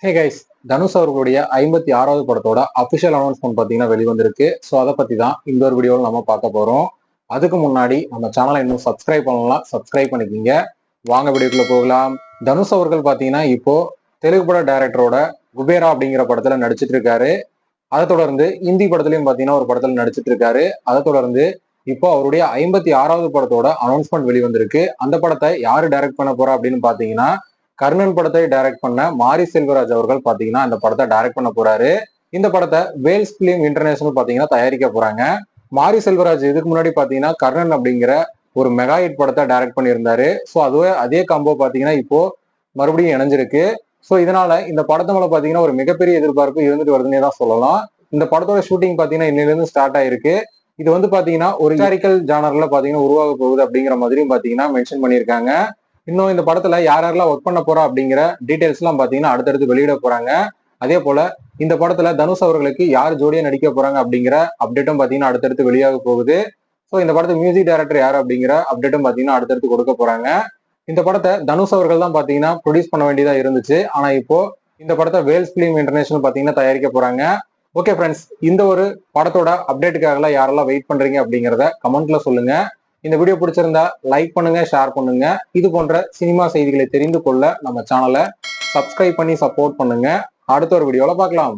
Hey guys, Dhanush அவர்களுடைய 56வது படத்தோட official announcement பார்த்தீங்கன்னா வெளிவந்திருக்கு. ஸோ அதை பத்தி தான் இந்த ஒரு வீடியோவில் நம்ம பார்க்க போறோம். அதுக்கு முன்னாடி நம்ம சேனலை இன்னும் சப்ஸ்கிரைப் பண்ணலாம், சப்ஸ்கிரைப் பண்ணிக்கிங்க. வாங்க வீடியோக்குள்ள போகலாம். தனுஷ் அவர்கள் பார்த்தீங்கன்னா இப்போ தெலுங்கு பட டைரக்டரோட குபேரா அப்படிங்கிற படத்துல நடிச்சிட்டு இருக்காரு. அதை தொடர்ந்து இந்தி படத்துலயும் பார்த்தீங்கன்னா ஒரு படத்துல நடிச்சிட்டு இருக்காரு. அதை தொடர்ந்து இப்போ அவருடைய 56வது படத்தோட அனௌன்ஸ்மெண்ட் வெளிவந்திருக்கு. அந்த படத்தை யாரு டைரக்ட் பண்ண போறா அப்படின்னு பாத்தீங்கன்னா கர்ணன் படத்தை டைரக்ட் பண்ண மாரி செல்வராஜ் அவர்கள் பாத்தீங்கன்னா இந்த படத்தை டைரக்ட் பண்ண போறாரு. இந்த படத்தை வேல்ஸ் பிலிம் இன்டர்நேஷனல் பாத்தீங்கன்னா தயாரிக்க போறாங்க. மாரி செல்வராஜ் இதுக்கு முன்னாடி பாத்தீங்கன்னா கர்ணன் அப்படிங்கிற ஒரு மெகா ஹிட் படத்தை டைரக்ட் பண்ணியிருந்தாரு. ஸோ அதுவே அதே காம்போ பாத்தீங்கன்னா இப்போ மறுபடியும் இணைஞ்சிருக்கு. ஸோ இதனால இந்த படத்து மேல பாத்தீங்கன்னா ஒரு மிகப்பெரிய எதிர்பார்ப்பு இருந்துட்டு வருதுன்னே தான் சொல்லலாம். இந்த படத்தோட ஷூட்டிங் பாத்தீங்கன்னா இன்னிலிருந்து ஸ்டார்ட் ஆயிருக்கு. இது வந்து பாத்தீங்கன்னா ஒரு ஹிஸ்டாரிக்கல் ஜானர்ல பாத்தீங்கன்னா உருவாக போகுது அப்படிங்கிற மாதிரியும் பாத்தீங்கன்னா மென்ஷன் பண்ணியிருக்காங்க. இன்னும் இந்த படத்துல யாரெல்லாம் ஒர்க் பண்ண போறா அப்படிங்கிற டீடைல்ஸ் எல்லாம் பாத்தீங்கன்னா அடுத்தடுத்து வெளியிட போறாங்க. அதே போல இந்த படத்துல தனுஷ் அவர்களுக்கு யார் ஜோடியா நடிக்க போறாங்க அப்படிங்கிற அப்டேட்டும் பாத்தீங்கன்னா அடுத்தடுத்து வெளியாக போகுது. ஸோ இந்த படத்துக்கு மியூசிக் டைரக்டர் யார் அப்படிங்கிற அப்டேட்டும் பாத்தீங்கன்னா அடுத்தடுத்து கொடுக்க போறாங்க. இந்த படத்தை தனுஷ் அவர்கள் தான் பாத்தீங்கன்னா ப்ரொடியூஸ் பண்ண வேண்டியதா இருந்துச்சு. ஆனா இப்போ இந்த படத்தை வேல்ஸ் பிலிம் இன்டர்நேஷனல் பாத்தீங்கன்னா தயாரிக்க போறாங்க. ஓகே ஃப்ரெண்ட்ஸ், இந்த ஒரு படத்தோட அப்டேட்டுக்காக யாரெல்லாம் வெயிட் பண்றீங்க அப்படிங்கிறத கமெண்ட்ல சொல்லுங்க. இந்த வீடியோ பிடிச்சிருந்தா லைக் பண்ணுங்க, ஷேர் பண்ணுங்க. இது போன்ற சினிமா செய்திகளை தெரிந்து கொள்ள நம்ம சேனலை சப்ஸ்கிரைப் பண்ணி சப்போர்ட் பண்ணுங்க. அடுத்த ஒரு வீடியோல பார்க்கலாம்.